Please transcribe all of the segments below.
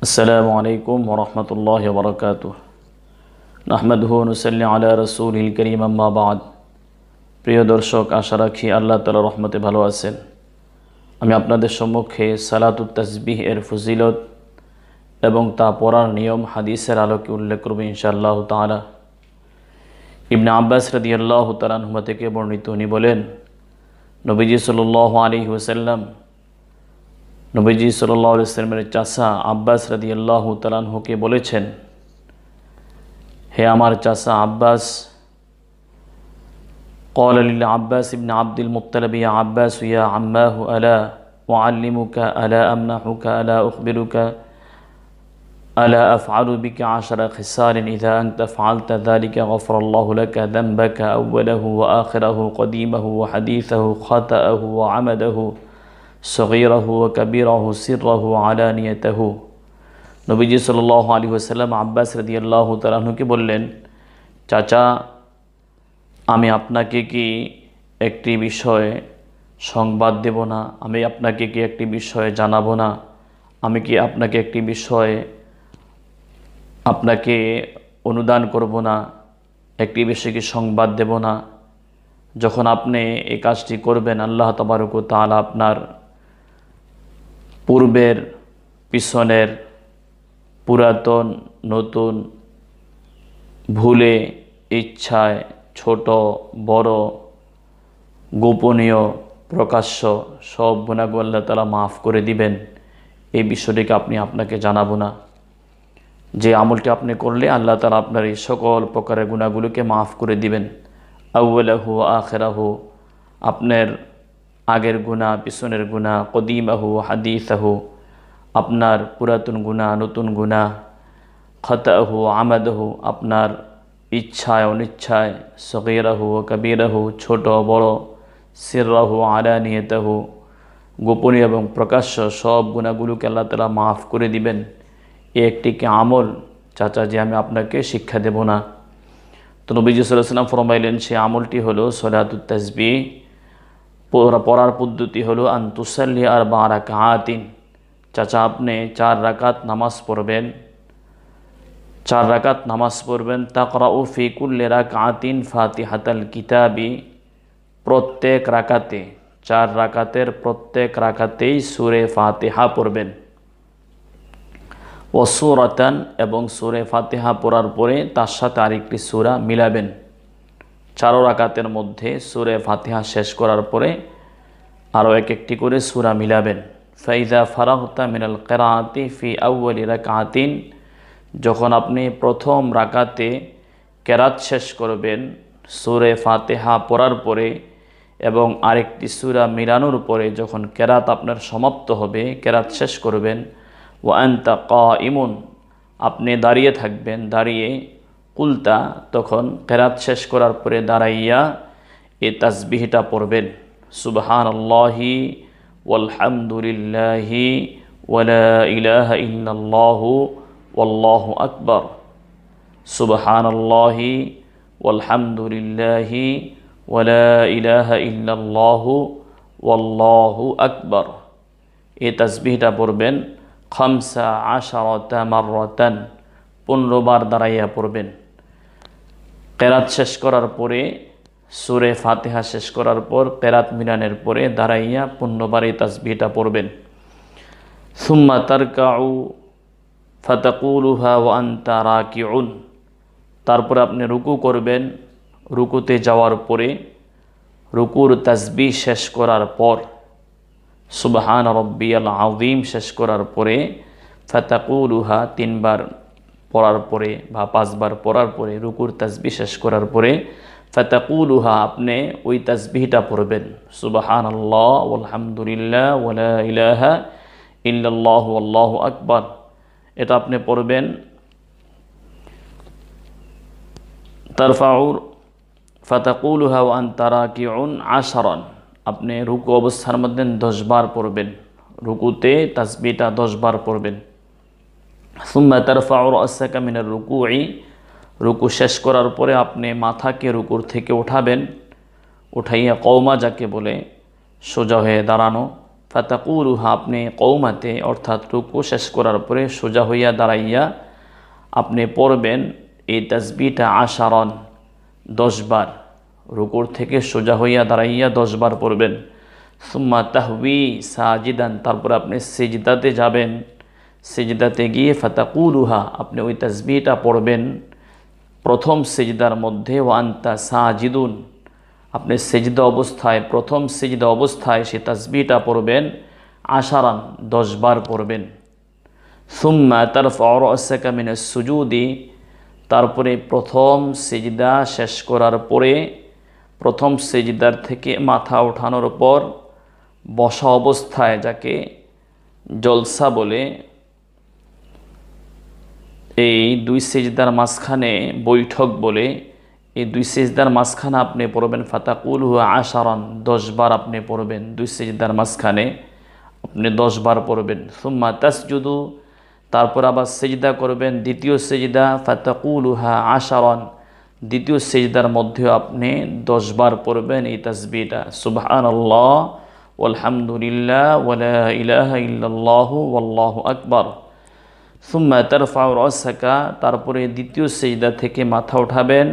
আসসালামু আলাইকুম ওরহমতুল্লাহি ওবরাকাতুহ। নাহমাদুহু ওয়া নুসাল্লি আলা রাসূলিল কারীম, আম্মা বা'দ। প্রিয় দর্শক, আশা রাখি আল্লাহ তাআলার রহমতে ভালো আছেন। আমি আপনাদের সম্মুখে সালাতুত তাসবিহ এর ফজিলত এবং তা পড়ার নিয়ম হাদিসের আলোকে উল্লেখ করব ইনশাআল্লাহ তাআলা। ইবনে আব্বাস রাদিয়াল্লাহু তাআলা আনহুমা থেকে বর্ণিত, উনি বলেন, নবীজি সাল্লাল্লাহু আলাইহি ওয়াসাল্লাম নবীজি সাল্লাল্লাহু আলাইহি ওয়াসাল্লামের চাচা আব্বাস রাদিয়াল্লাহু তাআলা আনহুকে বলেছেন, হে আমার চাচা আব্বাস, قال للعباس بن عبد المطلب يا عباس يا عماه ألا أعلمك ألا أمنحك ألا أخبرك ألا أفعل بك 10 خصال إذا أنت فعلت ذلك غفر الله لك ذنبك أوله وآخره قديمه وحديثه خطأه وعمده صغيره وكبيره سره وعلانيته। নবীজি সাল্লাল্লাহু আলাইহি ওয়াসাল্লাম আব্বাস রাদিয়াল্লাহু তাআলা আনহুকে বললেন, চাচা, আমি আপনাকে কি একটি বিষয়ে সংবাদ দেব না? আমি আপনাকে কি একটি বিষয়ে জানাবো না? আমি কি আপনাকে একটি বিষয়ে আপনাকে অনুদান করব না? একটি বিষয়ে কি সংবাদ দেব না? যখন আপনি এই কাজটি করবেন, আল্লাহ তাবারক ওয়া তাআলা আপনার পূর্বের, পিছনের, পুরাতন, নতুন, ভুলে, ইচ্ছায়, ছোট বড়, গোপনীয়, প্রকাশ্য সব গুনাহগুলো আল্লাহ তাআলা মাফ করে দিবেন। এই বিষয়টিকে আপনাকে জানাবো না? যে আমলটি আপনি করলে আল্লাহ তাআলা আপনার এই সকল প্রকারের গুনাহগুলোকে মাফ করে দিবেন। আউয়ালাহু আখিরাহু, আপনার আগের গুনাহ, পিছনের গুনাহ, কদিমাহু হাদিসাহু, আপনার পুরাতন গুনাহ, নতুন গুনাহ, খাতাহু আমাদাহু, আপনার ইচ্ছায় অনিচ্ছায়, সগীরাহু কবীরাহু, ছোট বড়, সিররাহু আলানিয়াতাহু, গোপনীয় এবং প্রকাশ্য সব গুনাহগুলোকে আল্লাহ তাআলা মাফ করে দিবেন। এই একটি আমল চাচা যে আমি আপনাকে শিক্ষা দেব না? তো নবীজি সাল্লাল্লাহু আলাইহি ওয়াসাল্লাম ফরমাইলেন, সেই আমলটি হলো সালাতুত তাসবিহ। পড়ার পদ্ধতি হলো আন তুসাল্লি আরবা রাকাআতিন। চাচা, আপনি 4 রাকাত নামাজ পড়বেন। 4 রাকাত নামাজ পড়বেন। তাকরাউ ফি কুল্লি রাকাতিন ফাতিহাতাল কিতাবি, প্রত্যেক রাকাতে, 4 রাকাতের প্রত্যেক রাকাতেই সূরা ফাতিহা পড়বেন। ও সূরাতান, এবং সূরা ফাতিহা পড়ার পরে তার সাথে আরেকটি সূরা মিলাবেন। 4 রাকাতের মধ্যে সূরা ফাতিহা শেষ করার পরে আরও একটি করে সূরা মিলাবেন। ফাইজা ফারাগতা মিনাল কিরাআতি ফি আউয়ালি রাকাতিন, যখন আপনি প্রথম রাকাতে কেরাত শেষ করবেন সূরা ফাতিহা পড়ার পরে এবং আরেকটি সূরা মিলানোর পরে, যখন কেরাত আপনার সমাপ্ত হবে, কেরাত শেষ করবেন, ওয়া আনতা কাইমুন, আপনি দাঁড়িয়ে থাকবেন, দাঁড়িয়ে, কুলতা, তখন কেরাত শেষ করার পরে দাঁড়াইয়া এই তাসবিহটা পড়বেন, সুবহানাল্লাহি ওয়ালহামদুলিল্লাহি ওয়ালা ইলাহা ইল্লাল্লাহু ওয়াল্লাহু আকবার, সুবহানাল্লাহি ওয়ালহামদুলিল্লাহি ওয়ালা ইলাহা ইল্লাল্লাহু ওয়াল্লাহু আকবার। এই তাসবিহটা পড়বেন 15 মাররাতান, 15 বার দাঁড়াইয়া পড়বেন। কেরাত শেষ করার পরে, সূরা ফাতিহা শেষ করার পর কেরাত মিলানের পরে দাঁড়াইয়া 15 বার এই তাসবিহটা পড়বেন। সুম্মা তারকাউ ফাতাকুলুহা ওয়া আনতা রাকিউন, তারপরে আপনি রুকু করবেন। রুকুতে যাওয়ার পরে, রুকুর তাসবিহ শেষ করার পর, সুবহান রাব্বিয়াল আযীম শেষ করার পরে, ফাতাকুলুহা 3 বার পড়ার পরে বা 5 বার পড়ার পরে, রুকুর তাসবিহ শেষ করার পরে ফাতাকুলুহা, আপনি ওই তাসবিহটা পড়বেন, সুবহানাল্লাহ ওয়ালহামদুলিল্লাহ ওয়ালা ইলাহা ইল্লাল্লাহু আল্লাহু আকবার। এটা আপনি পড়বেন। তারফাউর ফাতাকুলুহা ওয়া আনতা রাকিউন 10, আপনি রুকু অবস্থার মধ্যে 10 বার পড়বেন। রুকুতে তাসবিহটা 10 বার পড়বেন। সুম্মা তারফাউ রাসাকা মিনার রুকুই, রুকু শেষ করার পরে আপনি মাথাকে রুকুর থেকে উঠাবেন। উঠাইয়া কওমা, যাকে বলে সোজা হয়ে দাঁড়ানো, ফাতাকুলুহা, আপনি কৌমাতে অর্থাৎ রুকু শেষ করার পরে সোজা হইয়া দাঁড়াইয়া আপনি পড়বেন এই তাসবিহটা 10 10 বার। রুকুর থেকে সোজা হইয়া দাঁড়াইয়া 10 বার পড়বেন। সুম্মা তাহবি সাজিদান, তারপর আপনি সিজদাতে যাবেন। সিজদাতে গিয়ে ফাতাকুলুহা, আপনি ওই তাসবিহটা পড়বেন প্রথম সিজদার মধ্যে। ওয়া আনতা সাজিদুন, আপনি সিজদা অবস্থায়, প্রথম সিজদা অবস্থায় সে তাসবিহটা পড়বেন 10 বার পড়বেন। সুম্মা তারফাউ রাসাকা মিনাস সুজুদি, তারপরে প্রথম সিজদা শেষ করার পরে প্রথম সিজদার থেকে মাথা ওঠানোর পর বসা অবস্থায়, যাকে জলসা বলে, এই 2 সিজদার মাঝখানে বৈঠক বলে, এই 2 সিজদার মাঝখানে আপনি পড়বেন ফাতাকুলহু 10 বার আপনি পড়বেন। 2 সিজদার মাঝখানে আপনি 10 বার পড়বেন। সুম্মা তাসজুদু, তারপর আবার সিজদা করবেন, দ্বিতীয় সিজদা ফাতাকুলুহা 10, দ্বিতীয় সিজদার মধ্যেও আপনি 10 বার পড়বেন এই তাসবিহটা, সুবহানাল্লাহ ওয়ালহামদুলিল্লাহ ওয়ালা ইলাহা ইল্লাল্লাহু ওয়াল্লাহু আকবার। সুম্মা তারফাউ রাসাকা, তারপরে দ্বিতীয় সিজদা থেকে মাথা উঠাবেন,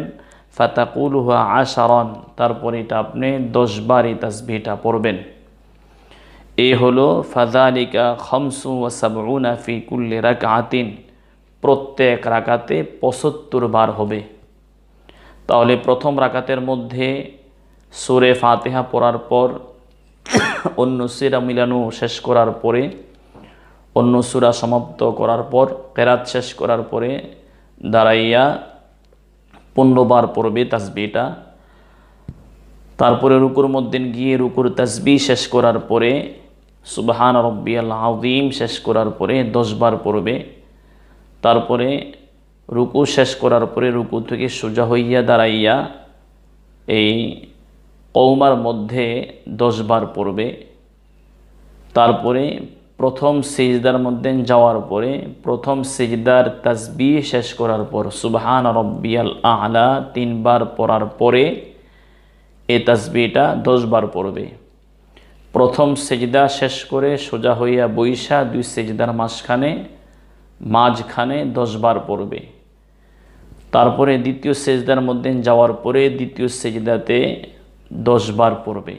ফাতাকুলুহা 10, তারপরে এটা আপনি 10 বার এই তাসবিহটা পড়বেন। এ হলো ফাযালিকা 75 ফি কুল্লি রাকআতিন, প্রত্যেক রাকাতে 75 বার হবে। তাহলে প্রথম রাকাতের মধ্যে সূরা ফাতিহা পড়ার পর অন্য সূরা মিলানো শেষ করার পরে, অন্য সূরা সমাপ্ত করার পর, কেরাত শেষ করার পরে দাঁড়াইয়া 15 বার পড়বে তাসবিহটা। তারপরে রুকুর মধ্যে গিয়ে রুকুর তাসবিহ শেষ করার পরে সুবহান রাব্বিয়াল আযীম শেষ করার পরে 10 বার পড়বে। তারপরে রুকু শেষ করার পরে রুকু থেকে সোজা হইয়া দাঁড়াইয়া এই কওমার মধ্যে 10 বার পড়বে। তারপরে প্রথম সিজদার মধ্যে যাওয়ার পরে প্রথম সিজদার তাসবিহ শেষ করার পর সুবহান রাব্বিয়াল আ'লা 3 বার পড়ার পরে এই তাসবিহটা 10 বার পড়বে। প্রথম সিজদা শেষ করে সোজা হইয়া বৈশা 2 সিজদার মাঝখানে 10 বার পড়বে। তারপরে দ্বিতীয় সিজদার মধ্যে যাওয়ার পরে দ্বিতীয় সিজদাতে 10 বার পড়বে।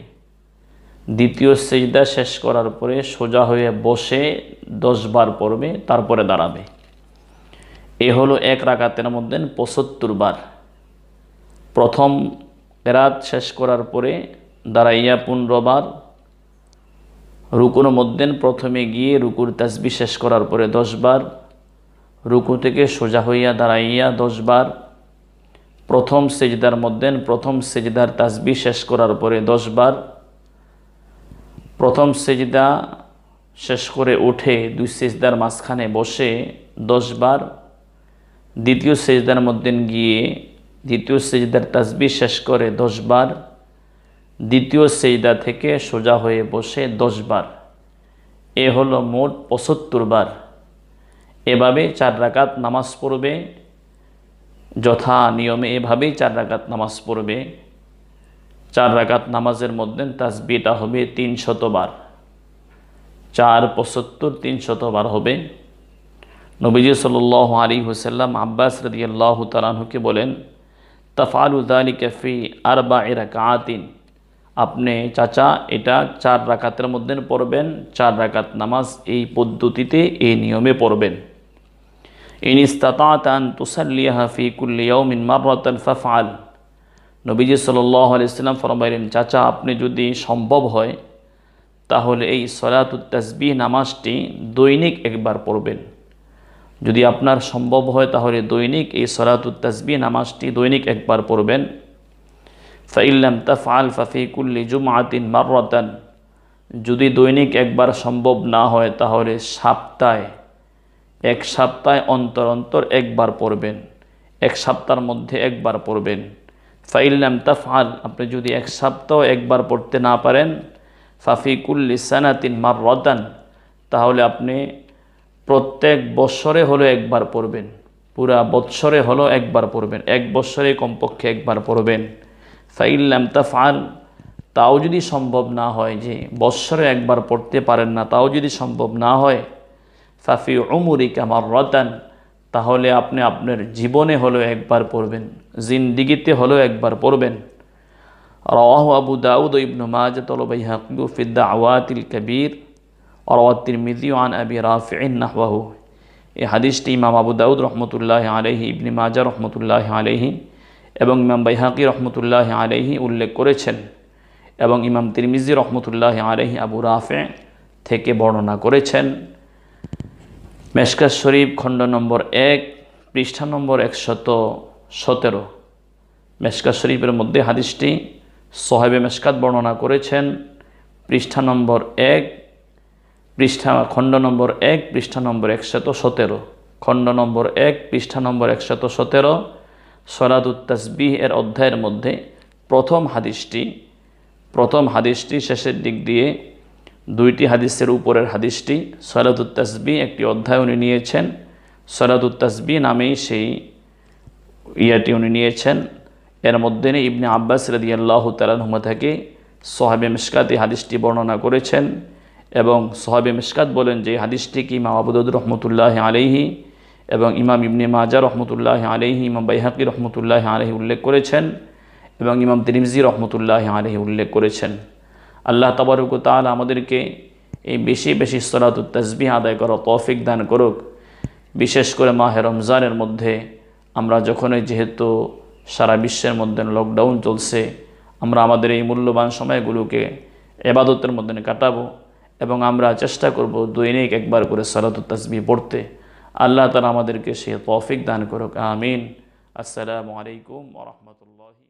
দ্বিতীয় সিজদা শেষ করার পরে সোজা হয়ে বসে 10 বার পড়বে, তারপরে দাঁড়াবে। এ হলো এক রাকাতের মধ্যে 75 বার। প্রথম কেরাত শেষ করার পরে দাঁড়াইয়া 15 বার, রুকুর মধ্যে প্রথমে গিয়ে রুকুর তাসবিহ শেষ করার পরে 10 বার, রুকু থেকে সোজা হইয়া দাঁড়াইয়া 10 বার, প্রথম সিজদার মধ্যে প্রথম সিজদার তাসবিহ শেষ করার পরে 10 বার, প্রথম সিজদা শেষ করে উঠে 2 সিজদার মাঝখানে বসে 10 বার, দ্বিতীয় সিজদার মধ্যে গিয়ে দ্বিতীয় সিজদার তাসবিহ শেষ করে 10 বার, দ্বিতীয় সিজদা থেকে সোজা হয়ে বসে 10 বার। এ হলো মোট 75 বার। এভাবে 4 রাকাত নামাজ পড়বে, যথা নিয়মে এভাবেই 4 রাকাত নামাজ পড়বে। 4 রাকাত নামাজের মধ্যে তাসবিহটা হবে 300 বার। 4 75 300 বার হবে। নবীজি সাল্লাল্লাহু আলাইহি ওয়াসাল্লাম আব্বাস রাদিয়াল্লাহু তাআলা আনহুকে বলেন, তাফআলু যালিকা ফি 4 রাকাতিন, আপনি চাচা এটা 4 রাকাতের মধ্যে পড়বেন। 4 রাকাত নামাজ এই পদ্ধতিতে এই নিয়মে পড়বেন। ইন ইসতাতা'তা আন তুসাল্লিহা ফি কুল্লি ইয়াউমিন মাররাতান ফাফআল, নবীজি সাল্লাল্লাহু আলাইহি ওয়াসাল্লাম ফরমাইলেন, চাচা আপনি যদি সম্ভব হয় তাহলে এই সলাতুত তাসবিহ নামাজটি দৈনিক একবার পড়বেন। যদি আপনার সম্ভব হয় তাহলে দৈনিক এই সলাতুত তাসবিহ নামাজটি দৈনিক একবার পড়বেন। ফাইন লাম তাফআল ফাফি কুল্লি জুমআতিন মাররাতান, যদি দৈনিক একবার সম্ভব না হয় তাহলে এক সপ্তাহে অন্তর অন্তর একবার পড়বেন। 1 সপ্তাহের মধ্যে একবার পড়বেন। ফাইন লাম তাফআল, আপনি যদি 1 সপ্তাহ একবার পড়তে না পারেন, ফাফি কুল্লি সানাতিন মাররাতান, তাহলে আপনি প্রত্যেক বৎসরে হলো একবার পড়বেন। পুরা বৎসরে হলো একবার পড়বেন। 1 বৎসরে কমপক্ষে একবার পড়বেন। ফাইন লাম তাফআল, তাও যদি সম্ভব না হয়, যে বৎসরে একবার পড়তে পারেন না, তাও যদি সম্ভব না হয়, ফাফি উমরিকা মাররাতান, তাহলে আপনি আপনার জীবনে হলেও একবার পড়বেন, জিন্দিগিতে হলেও একবার পড়বেন। রাওয়াহু আবু দাউদ ও ইবনু মাজাহ ওয়াল বাইহাকী ফি দাওয়াতিল কবীর ওয়া রাওয়া তিরমিযী আন আবি রাফি'in নাহওয়াহু। এই হাদিসটি ইমাম আবু দাউদ রহমতুল্লাহি আলাইহি, ইবনে মাজাহ রহমতুল্লাহি আলাইহি এবং ইমাম বাইহাকী রহমতুল্লাহি আলাইহি উল্লেখ করেছেন, এবং ইমাম তিরমিজি রহমতুল্লাহি আলাইহি আবু রাফি থেকে বর্ণনা করেছেন। মেশকাত শরীফ খণ্ড নম্বর 1 পৃষ্ঠা নম্বর 117। মেশকাত শরীফের মধ্যে হাদিসটি সাহেবে মেশকাত বর্ণনা করেছেন, পৃষ্ঠা নম্বর 1 খণ্ড নম্বর 1 পৃষ্ঠা নম্বর 117, খণ্ড নম্বর 1 পৃষ্ঠা নম্বর 117 সলাতুত তাসবিহ এর অধ্যায়ের মধ্যে প্রথম হাদিসটি শেষের দিক দিয়ে, দুইটি হাদিসের উপরের হাদিসটি সলাতুত তাসবিহ একটি অধ্যায় উনি নিয়েছেন। সলাতুত তাসবিহ নামেই সেই ইয়াটি উনি নিয়েছেন। এর মধ্যে ইবনে আব্বাস রাদিয়াল্লাহু তাআলা আনহুমা থেকে সাহাবে মিশকাত এই হাদিসটি বর্ণনা করেছেন, এবং সাহাবে মিশকাত বলেন যে হাদিসটি কি ইমাম আবু দাউদ রহমতুল্লাহি আলাইহি এবং ইমাম ইবনে মাজাহ রহমতুল্লাহি আলাইহি, ইমাম বাইহাকী রহমতুল্লাহি আলাইহি উল্লেখ করেছেন, এবং ইমাম তিরমিজি রহমতুল্লাহি আলাইহি উল্লেখ করেছেন। আল্লাহ তাবারক ওয়া তাআলা আমাদেরকে এই বেশি বেশি সলাতুত তাসবিহ আদায় করার তৌফিক দান করুক। বিশেষ করে মাহে রমজানের মধ্যে আমরা যখনই, যেহেতু সারা বিশ্বের মধ্যে লকডাউন চলছে, আমরা আমাদের এই মূল্যবান সময়গুলোকে ইবাদতের মধ্যে কাটাবো, এবং আমরা চেষ্টা করব দৈনিক একবার করে সলাতুত তাসবিহ পড়তে। আল্লাহ তাআলা আমাদেরকে সে তৌফিক দান করুক, আমিন। আসসালামু আলাইকুম ওয়া রাহমাতুল্লাহি।